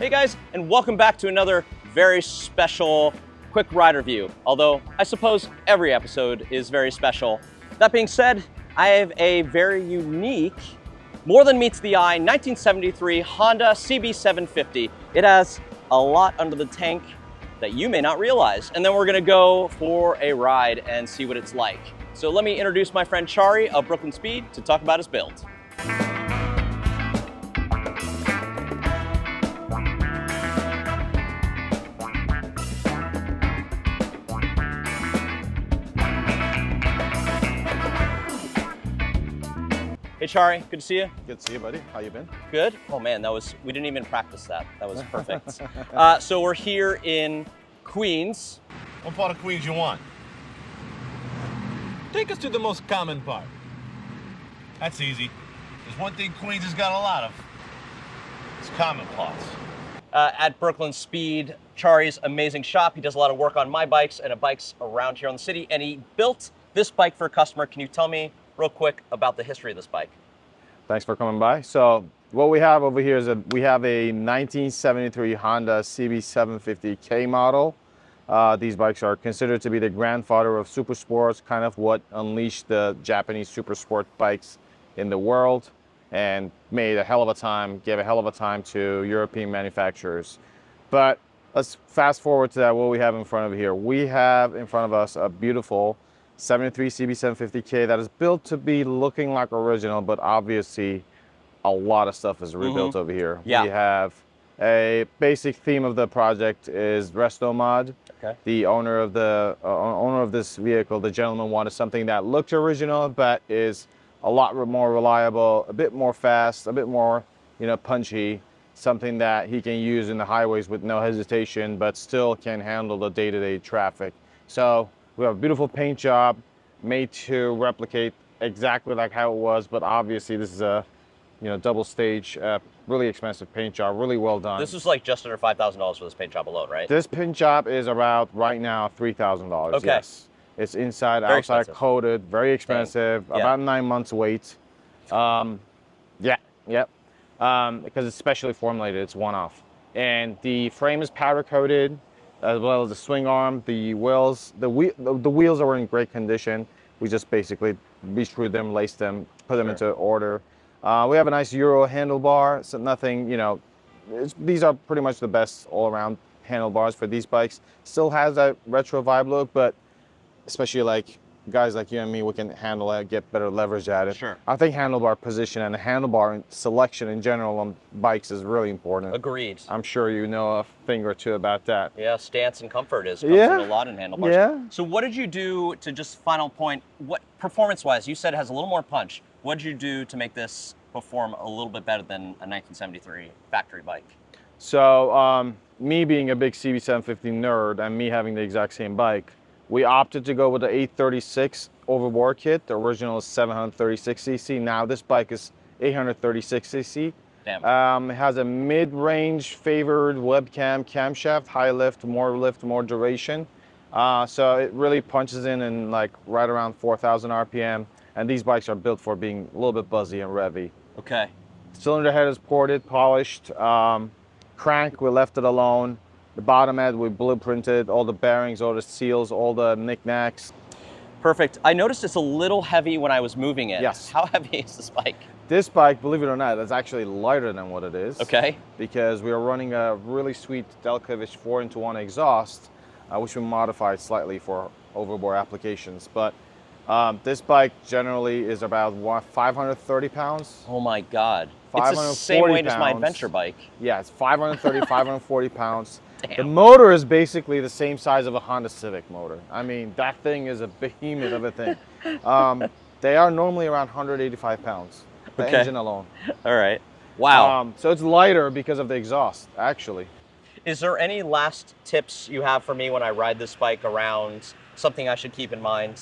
Hey guys, and welcome back to another very special quick ride review. Although I suppose every episode is very special. That being said, I have a very unique, more than meets the eye, 1973 Honda CB750. It has a lot under the tank that you may not realize. And then we're gonna go for a ride and see what it's like. So let me introduce my friend Chari of Brooklyn Speed to talk about his build. Hey Chari, good to see you. Good to see you, buddy. How you been? Good. Oh man, we didn't even practice that. That was perfect. So we're here in Queens. What part of Queens you want? Take us to the most common part. That's easy. There's one thing Queens has got a lot of. It's common parts. At Brooklyn Speed, Chari's amazing shop. He does a lot of work on my bikes and bikes around here on the city, and he built this bike for a customer. Can you tell me real quick about the history of this bike? Thanks for coming by. So what we have over here is we have a 1973 Honda CB750 K model. These bikes are considered to be the grandfather of super sports, kind of what unleashed the Japanese super sport bikes in the world and made a hell of a time, gave a hell of a time to European manufacturers. But let's fast forward to that, what we have in front of here. We have in front of us a beautiful 73 CB750K that is built to be looking like original, but obviously a lot of stuff is rebuilt over here. Yeah. We have a basic theme of the project is Restomod. Okay. The owner of this vehicle, the gentleman, wanted something that looked original but is a lot more reliable, a bit more fast, a bit more, punchy, something that he can use in the highways with no hesitation, but still can handle the day-to-day traffic. So we have a beautiful paint job made to replicate exactly like how it was, but obviously this is a, double stage, really expensive paint job, really well done. This is like just under $5,000 for this paint job alone, right? This paint job is about right now $3,000. Okay. Yes. It's inside, Very outside expensive. coated, very expensive, Yeah. about 9 months wait. Because it's specially formulated, it's one-off. And the frame is powder coated, as well as the swing arm, the wheels. The wheels are in great condition. We just basically re-screwed them, laced them, put them into order. We have a nice Euro handlebar, so nothing, these are pretty much the best all-around handlebars for these bikes. Still has that retro vibe look, but especially like guys like you and me, we can handle it, get better leverage at it. Sure. I think handlebar position and the handlebar selection in general on bikes is really important. Agreed. I'm sure you know a thing or two about that. Yeah, stance and comfort comes in a lot in handlebars. Yeah. So what did you do to, just final point, what performance-wise, you said it has a little more punch. What did you do to make this perform a little bit better than a 1973 factory bike? So me being a big CB750 nerd and me having the exact same bike, we opted to go with the 836 overboard kit. The original is 736cc. Now this bike is 836cc. Damn. It has a mid-range favored webcam camshaft, high lift, more duration. So it really punches in like right around 4,000 RPM. And these bikes are built for being a little bit buzzy and revvy. Okay. Cylinder head is ported, polished. Crank, we left it alone. The bottom end, we blueprinted all the bearings, all the seals, all the knickknacks. Perfect. I noticed it's a little heavy when I was moving it. Yes. How heavy is this bike? This bike, believe it or not, is actually lighter than what it is. Okay. Because we are running a really sweet Delkovich 4-into-1 exhaust, which we modified slightly for overboard applications. But this bike generally is about 530 pounds. Oh my God. 540 it's the same weight as my pounds. adventure bike. Yeah, it's 530, 540 pounds. Damn. The motor is basically the same size of a Honda Civic motor. I mean, that thing is a behemoth of a thing. They are normally around 185 pounds, the engine alone. All right. Wow. So it's lighter because of the exhaust, actually. Is there any last tips you have for me when I ride this bike around? Something I should keep in mind?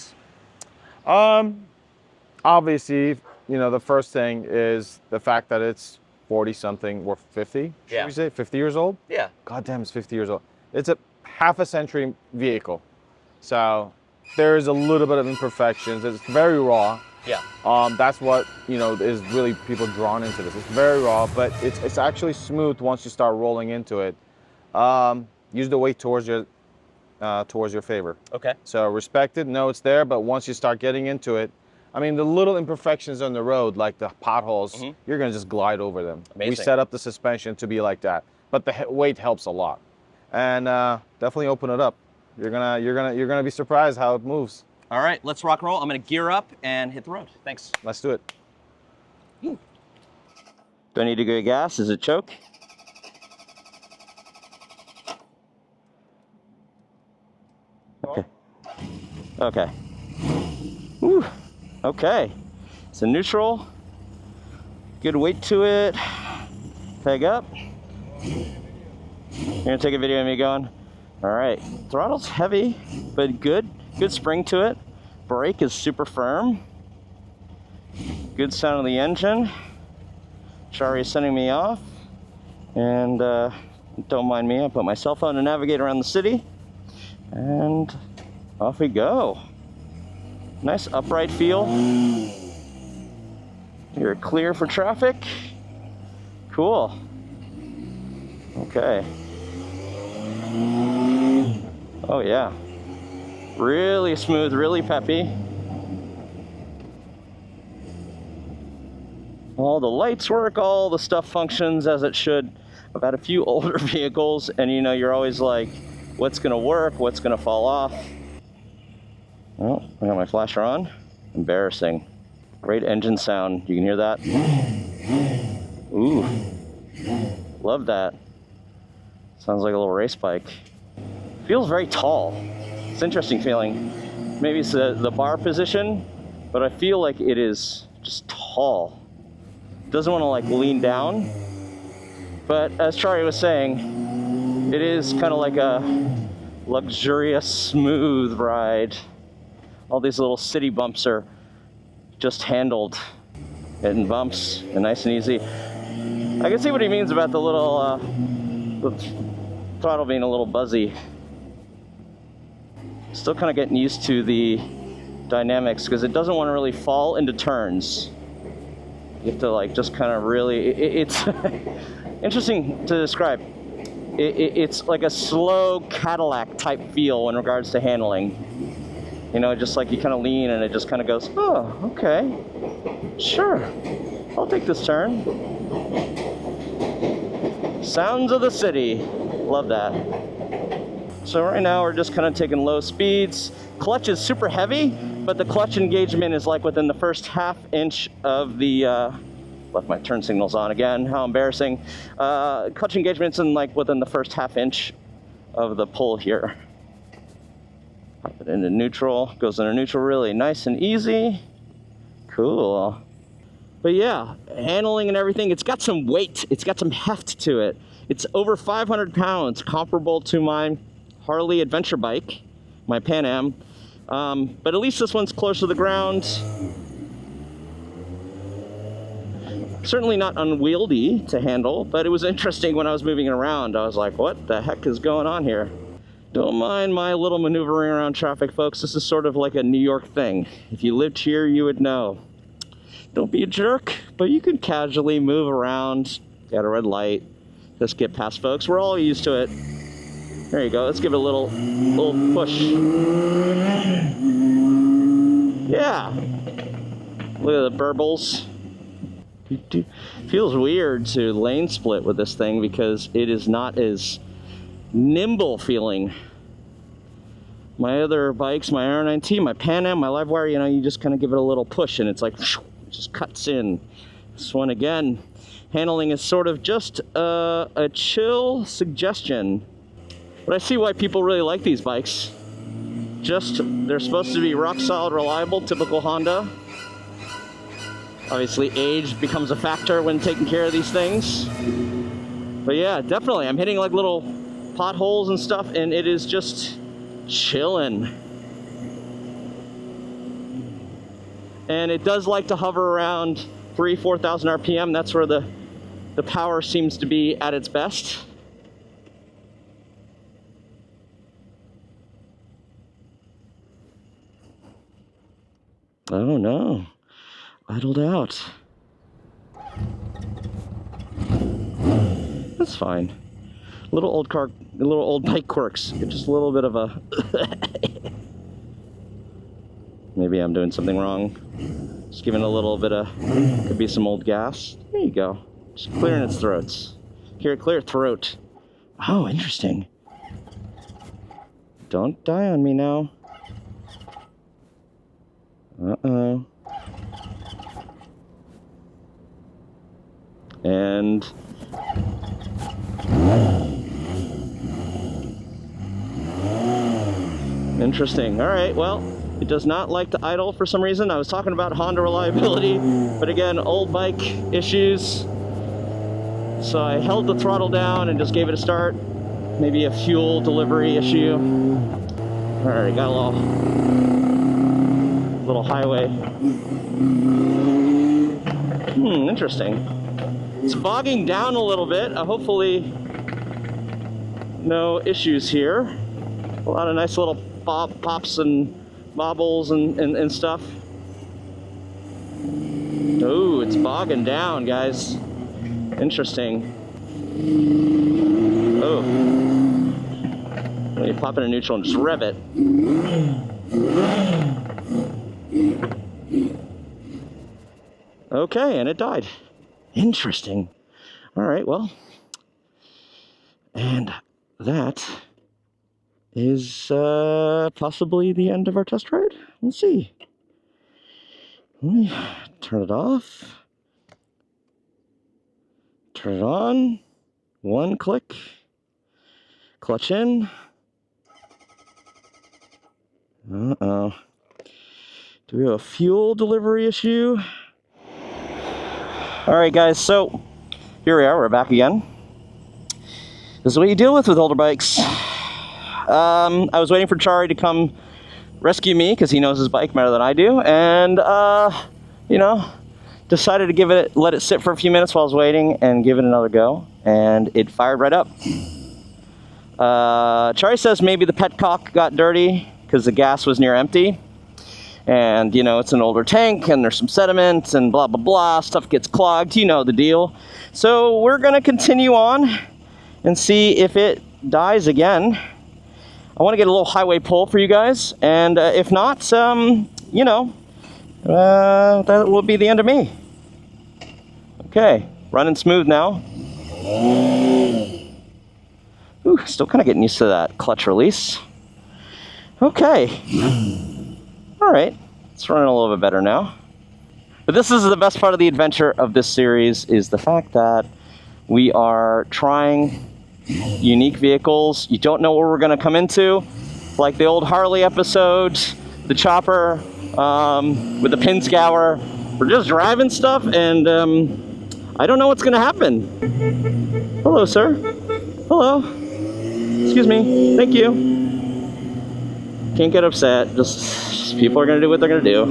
Obviously, the first thing is the fact that it's 40-something or 50, should we say? 50 years old? Yeah. God damn, it's 50 years old. It's a half a century vehicle. So there is a little bit of imperfections. It's very raw. Yeah. That's what, you know, is really people drawn into this. It's very raw, but it's actually smooth once you start rolling into it. Use the weight towards your favor. Okay. So respect it, know it's there, but once you start getting into it, I mean, the little imperfections on the road, like the potholes, you're gonna just glide over them. Amazing. We set up the suspension to be like that, but the weight helps a lot. And definitely open it up. You're gonna be surprised how it moves. All right, let's rock and roll. I'm gonna gear up and hit the road. Thanks. Let's do it. Do I need to go gas? Is it choke? Okay. Okay. Whew. Okay. It's a neutral. Good weight to it. Peg up. You're gonna take a video of me going? All right. Throttle's heavy, but good. Good spring to it. Brake is super firm. Good sound of the engine. Shari is sending me off. And don't mind me, I put my cell phone to navigate around the city. And off we go. Nice upright feel. You're clear for traffic. Cool. Okay. Oh yeah. Really smooth, really peppy. All the lights work, all the stuff functions as it should. I've had a few older vehicles and you know, you're always like, what's gonna work, what's gonna fall off? Oh, I got my flasher on. Embarrassing. Great engine sound, you can hear that? Ooh, love that. Sounds like a little race bike. Feels very tall. It's an interesting feeling. Maybe it's the bar position, but I feel like it is just tall. It doesn't want to like lean down, but as Charlie was saying, it is kind of like a luxurious, smooth ride. All these little city bumps are just handled, hitting bumps and nice and easy. I can see what he means about the little the throttle being a little buzzy. Still kind of getting used to the dynamics because it doesn't want to really fall into turns. You have to like just kind of really, it's interesting to describe. It's like a slow Cadillac type feel in regards to handling. You know, just like you kind of lean and it just kind of goes, oh, okay, sure, I'll take this turn. Sounds of the city, love that. So right now we're just kind of taking low speeds. Clutch is super heavy, but the clutch engagement is like within the first ½ inch of the, left my turn signals on again, how embarrassing. Clutch engagement's in like within the first ½ inch of the pull here. Pop it into neutral, goes into neutral really nice and easy. Cool. But yeah, handling and everything, it's got some weight, it's got some heft to it. It's over 500 pounds, comparable to my Harley adventure bike, my Pan Am. But at least this one's close to the ground. Certainly not unwieldy to handle, but it was interesting when I was moving it around. I was like, what the heck is going on here? Don't mind my little maneuvering around traffic, folks. This is sort of like a New York thing. If you lived here, you would know. Don't be a jerk, but you can casually move around, at a red light, just get past folks. We're all used to it. There you go. Let's give it a little push. Yeah. Look at the burbles. Feels weird to lane split with this thing because it is not as nimble feeling. My other bikes, my R9T, my Pan Am, my Livewire, you know, you just kind of give it a little push and it's like, it just cuts in. This one again, handling is sort of just a chill suggestion. But I see why people really like these bikes. Just, they're supposed to be rock solid, reliable, typical Honda. Obviously age becomes a factor when taking care of these things. But yeah, definitely, I'm hitting like little potholes and stuff and it is just chilling. And it does like to hover around 3,000–4,000 RPM. That's where the power seems to be at its best. Oh no, idled out. That's fine. Little old bike quirks. Just a little bit of a... Maybe I'm doing something wrong. Just giving a little bit of... Could be some old gas. There you go. Just clearing its throats. Clear throat. Oh, interesting. Don't die on me now. Uh-oh. And... Interesting. All right, well, it does not like to idle for some reason. I was talking about Honda reliability, but again, old bike issues. So I held the throttle down and just gave it a start. Maybe a fuel delivery issue. All right, got a little highway. Interesting. It's bogging down a little bit. Hopefully no issues here. A lot of nice little pops and bobbles and stuff. Oh, it's bogging down, guys. Interesting. Oh. Let me pop in a neutral and just rev it. Okay, and it died. Interesting. All right, well. And that is possibly the end of our test ride. Let's see. Let me turn it off. Turn it on. One click. Clutch in. Uh-oh. Do we have a fuel delivery issue? All right, guys, so here we are. We're back again. This is what you deal with older bikes. I was waiting for Chari to come rescue me because he knows his bike better than I do, and you know, decided to let it sit for a few minutes while I was waiting and give it another go, and it fired right up. Chari says maybe the petcock got dirty because the gas was near empty, and you know, it's an older tank and there's some sediment and blah blah blah, stuff gets clogged, you know the deal. So we're gonna continue on and see if it dies again. I want to get a little highway pull for you guys, and if not, you know, that will be the end of me. Okay, running smooth now. Ooh, still kind of getting used to that clutch release. Okay. All right, it's running a little bit better now. But this is the best part of the adventure of this series, is the fact that we are trying unique vehicles. You don't know what we're going to come into, like the old Harley episode, the chopper with the pin scour. We're just driving stuff, and I don't know what's going to happen. Hello, sir. Hello. Excuse me. Thank you. Can't get upset. Just people are going to do what they're going to do.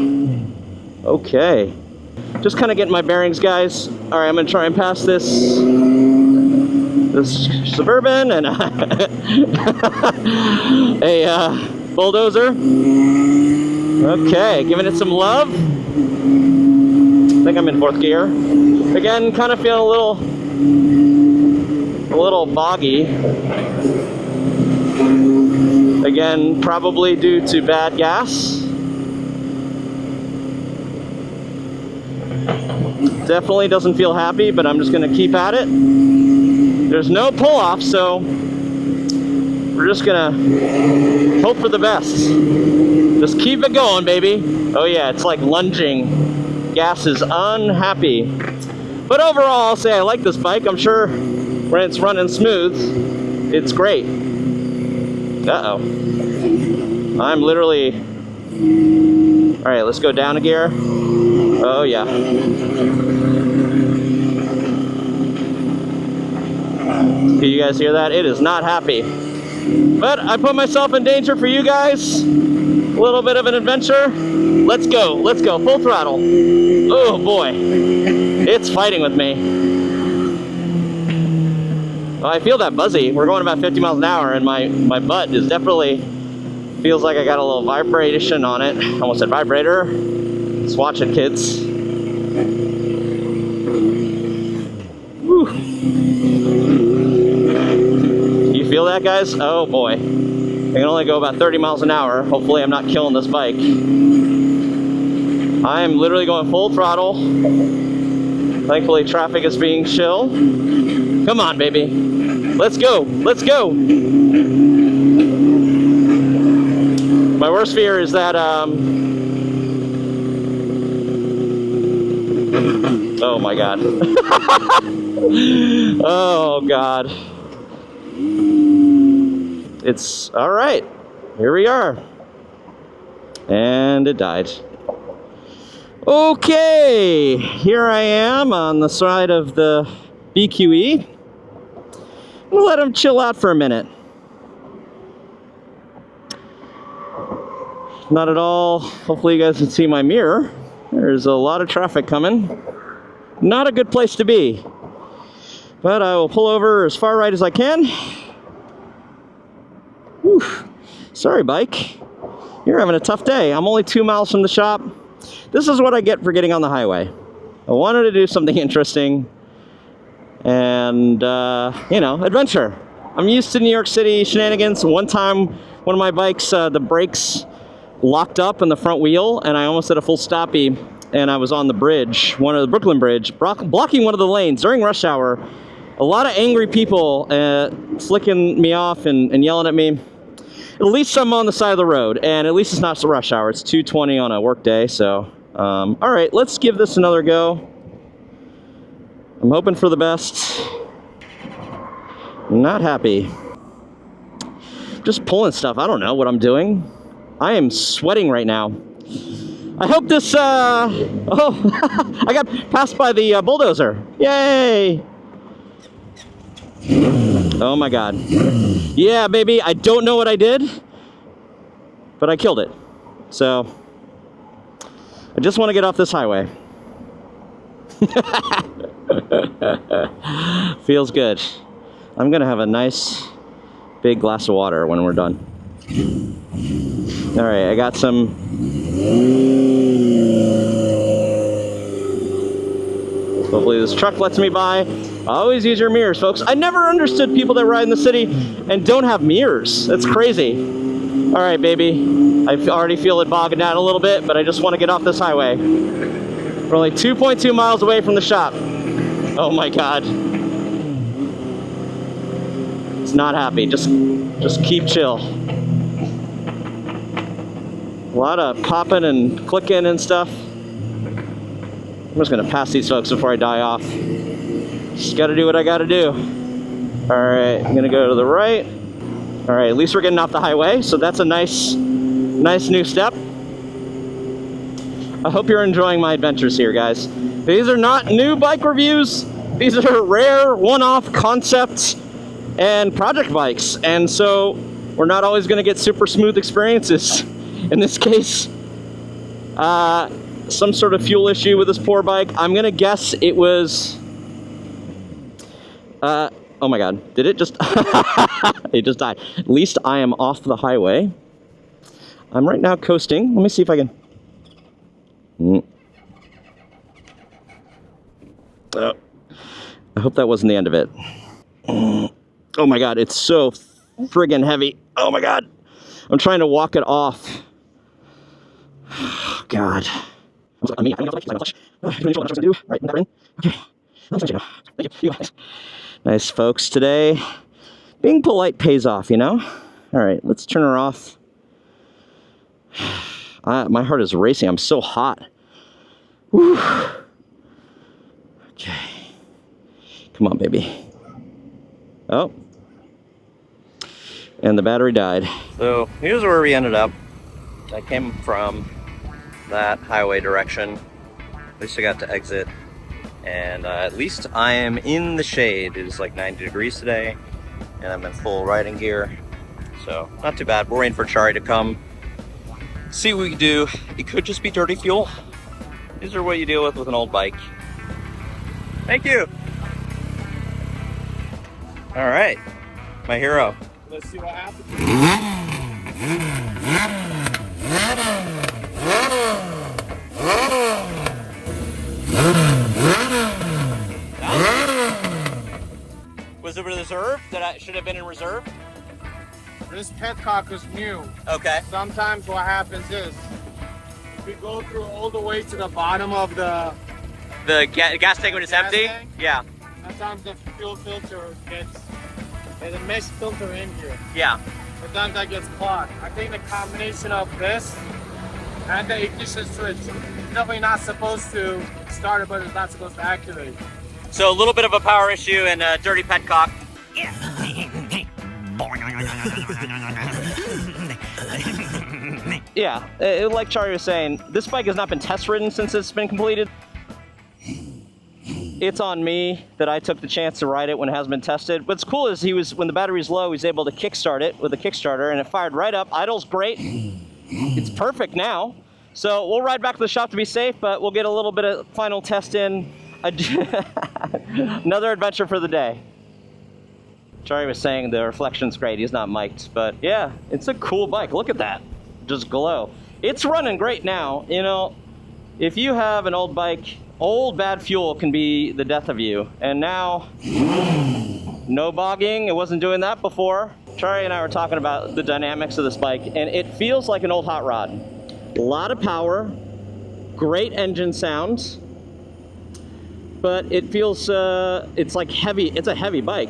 Okay. Just kind of getting my bearings, guys. All right, I'm going to try and pass this Suburban and a bulldozer. Okay, giving it some love. I think I'm in 4th gear. Again, kind of feeling a little boggy. Again, probably due to bad gas. Definitely doesn't feel happy, but I'm just going to keep at it. There's no pull-off, so we're just going to hope for the best. Just keep it going, baby. Oh yeah, it's like lunging. Gas is unhappy. But overall, I'll say I like this bike. I'm sure when it's running smooth, it's great. Uh-oh. I'm literally... All right, let's go down a gear. Oh yeah. Can you guys hear that? It is not happy. But I put myself in danger for you guys. A little bit of an adventure. Let's go. Let's go. Full throttle. Oh boy. It's fighting with me. Well, I feel that buzzy. We're going about 50 miles an hour, and my butt is definitely feels like I got a little vibration on it. I almost said vibrator. Let's watch it, kids. that, guys? Oh boy. I can only go about 30 miles an hour. Hopefully I'm not killing this bike. I am literally going full throttle. Thankfully traffic is being chill. Come on, baby. Let's go, let's go. My worst fear is that, oh my God. Oh God. It's all right. Here we are. And it died. Okay, here I am on the side of the BQE. I'm gonna let him chill out for a minute. Not at all. Hopefully you guys can see my mirror. There's a lot of traffic coming. Not a good place to be. But I will pull over as far right as I can. Whew. Sorry, bike. You're having a tough day. I'm only 2 miles from the shop. This is what I get for getting on the highway. I wanted to do something interesting and, you know, adventure. I'm used to New York City shenanigans. One time, one of my bikes, the brakes locked up in the front wheel and I almost did a full stoppie, and I was on the bridge, one of the Brooklyn Bridge, blocking one of the lanes during rush hour. A lot of angry people flicking me off and yelling at me. At least I'm on the side of the road, and at least it's not rush hour. It's 2:20 on a work day, so all right, let's give this another go. I'm hoping for the best. Not happy. Just pulling stuff. I don't know what I'm doing. I am sweating right now. I hope this, oh, I got passed by the bulldozer. Yay! Oh my God. Yeah, baby, I don't know what I did, but I killed it. So, I just want to get off this highway. Feels good. I'm gonna have a nice big glass of water when we're done. All right, I got some. Hopefully this truck lets me by. Always use your mirrors, folks. I never understood people that ride in the city and don't have mirrors. That's crazy. All right, baby. I already feel it bogging down a little bit, but I just want to get off this highway. We're only 2.2 miles away from the shop. Oh my God. It's not happy. Just keep chill. A lot of popping and clicking and stuff. I'm just gonna pass these folks before I die off. Just gotta do what I gotta do. All right, I'm gonna go to the right. All right, at least we're getting off the highway, so that's a nice new step. I hope you're enjoying my adventures here, guys. These are not new bike reviews. These are rare, one-off concepts and project bikes, and so we're not always gonna get super smooth experiences. In this case, some sort of fuel issue with this poor bike. I'm gonna guess it was, oh my God, did it just, it just died. At least I am off the highway. I'm right now coasting. Let me see if I can. I hope that wasn't the end of it. Oh my God, it's so friggin' heavy. Oh my God. I'm trying to walk it off. Oh God. I mean, I don't know what I'm do. Right, okay. Thank you. Nice, folks. Today, being polite pays off, you know? All right, let's turn her off. My heart is racing. I'm so hot. Whew. Okay. Come on, baby. Oh. And the battery died. So here's where we ended up. I came from that highway direction. At least I got to exit. And at least I am in the shade. It is like 90 degrees today. And I'm in full riding gear. So not too bad. We're waiting for Chari to come. See what we can do. It could just be dirty fuel. These are what you deal with an old bike. Thank you. All right, my hero. Let's see what happens. Was it reserved? That I should have been in reserve? This petcock is new. Okay. Sometimes what happens is we go through all the way to the bottom of the gas tank when it's gas empty? tank. Yeah. Sometimes the fuel filter gets, there's a mesh filter in here. Yeah. Sometimes that gets clogged. I think the combination of this and the ignition switch is definitely not supposed to start it, but it's not supposed to activate. So a little bit of a power issue and a dirty petcock. Yeah, like Charlie was saying, this bike has not been test ridden since it's been completed. It's on me that I took the chance to ride it when it hasn't been tested. What's cool is when the battery's low, he's able to kickstart it with a Kickstarter, and it fired right up. Idle's great. It's perfect now. So we'll ride back to the shop to be safe, but we'll get a little bit of final test in. Another adventure for the day. Charlie was saying the reflection's great. He's not mic'd, but yeah, it's a cool bike. Look at that, just glow. It's running great now. You know, if you have an old bike, old bad fuel can be the death of you. And now, no bogging. It wasn't doing that before. Charlie and I were talking about the dynamics of this bike, and it feels like an old hot rod. A lot of power, great engine sounds, but it feels, it's like heavy. It's a heavy bike.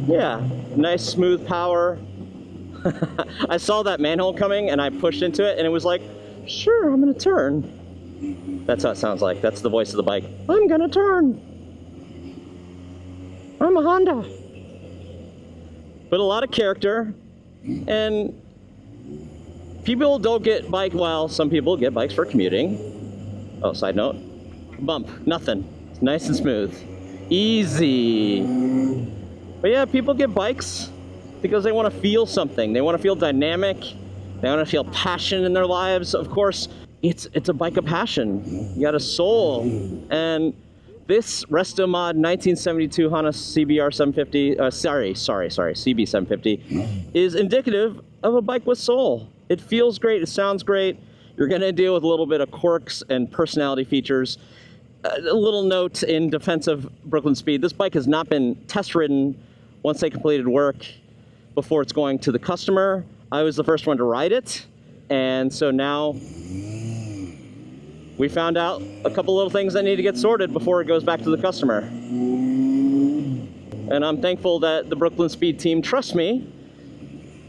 Yeah, nice smooth power. I saw that manhole coming and I pushed into it and it was like, sure, I'm gonna turn. That's how it sounds like. That's the voice of the bike. I'm gonna turn. I'm a Honda. But a lot of character, and people don't get well, some people get bikes for commuting. Oh, side note, bump, nothing. It's nice and smooth. Easy. But yeah, people get bikes because they want to feel something. They want to feel dynamic. They want to feel passion in their lives. Of course, it's a bike of passion. You got a soul. And this Restomod 1972 Honda CB750 is indicative of a bike with soul. It feels great. It sounds great. You're going to deal with a little bit of quirks and personality features. A little note in defense of Brooklyn Speed. This bike has not been test ridden once they completed work before it's going to the customer. I was the first one to ride it, and so now we found out a couple little things that need to get sorted before it goes back to the customer. And I'm thankful that the Brooklyn Speed team trusts me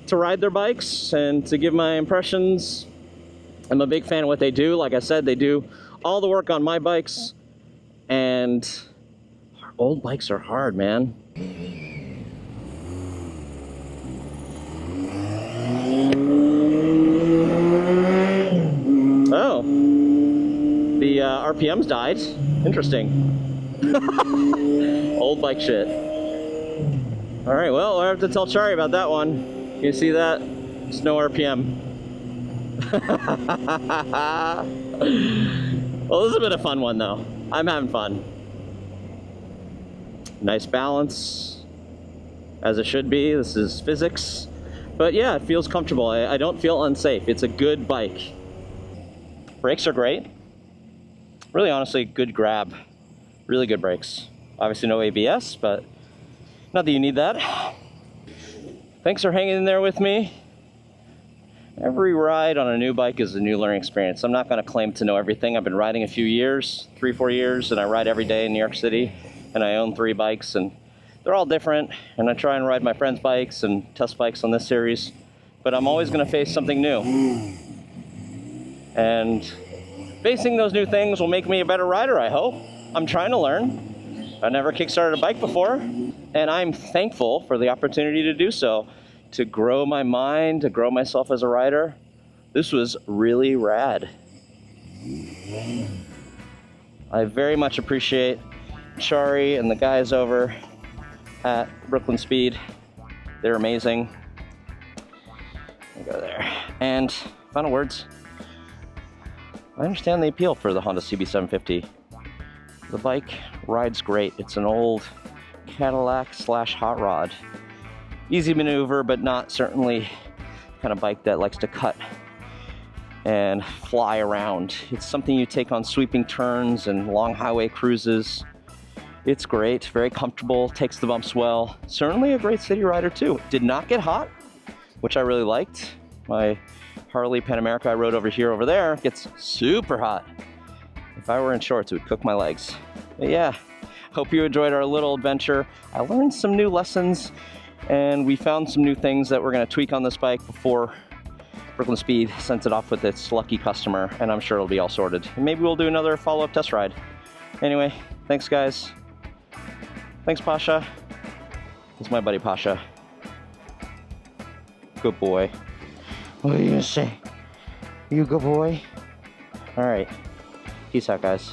to ride their bikes and to give my impressions. I'm a big fan of what they do. Like I said, they do all the work on my bikes, and old bikes are hard, man. Oh, the RPMs died. Interesting. Old bike shit. All right, well, I have to tell Chari about that one. You see that? It's no RPM. Well, this has been a fun one, though. I'm having fun. Nice balance, as it should be. This is physics. But yeah, it feels comfortable. I don't feel unsafe. It's a good bike. Brakes are great. Really, honestly, good grab. Really good brakes. Obviously no ABS, but not that you need that. Thanks for hanging in there with me. Every ride on a new bike is a new learning experience. I'm not going to claim to know everything. I've been riding a few years, 3-4 years, and I ride every day in New York City, and I own 3 bikes, and they're all different, and I try and ride my friends' bikes and test bikes on this series, but I'm always going to face something new. And facing those new things will make me a better rider, I hope. I'm trying to learn. I've never kickstarted a bike before, and I'm thankful for the opportunity to do so, to grow my mind, to grow myself as a rider. This was really rad. I very much appreciate Chari and the guys over at Brooklyn Speed. They're amazing. I'll go there. And final words. I understand the appeal for the Honda CB750. The bike rides great. It's an old Cadillac / hot rod. Easy maneuver, but not certainly kind of bike that likes to cut and fly around. It's something you take on sweeping turns and long highway cruises. It's great, very comfortable, takes the bumps well. Certainly a great city rider too. Did not get hot, which I really liked. My Harley Pan America I rode over there gets super hot. If I were in shorts, it would cook my legs. But yeah, hope you enjoyed our little adventure. I learned some new lessons and we found some new things that we're gonna tweak on this bike before Brooklyn Speed sends it off with its lucky customer, and I'm sure it'll be all sorted. And maybe we'll do another follow-up test ride. Anyway, thanks guys. Thanks Pasha. This is my buddy Pasha. Good boy. What are you gonna say? You good boy? All right. Peace out, guys.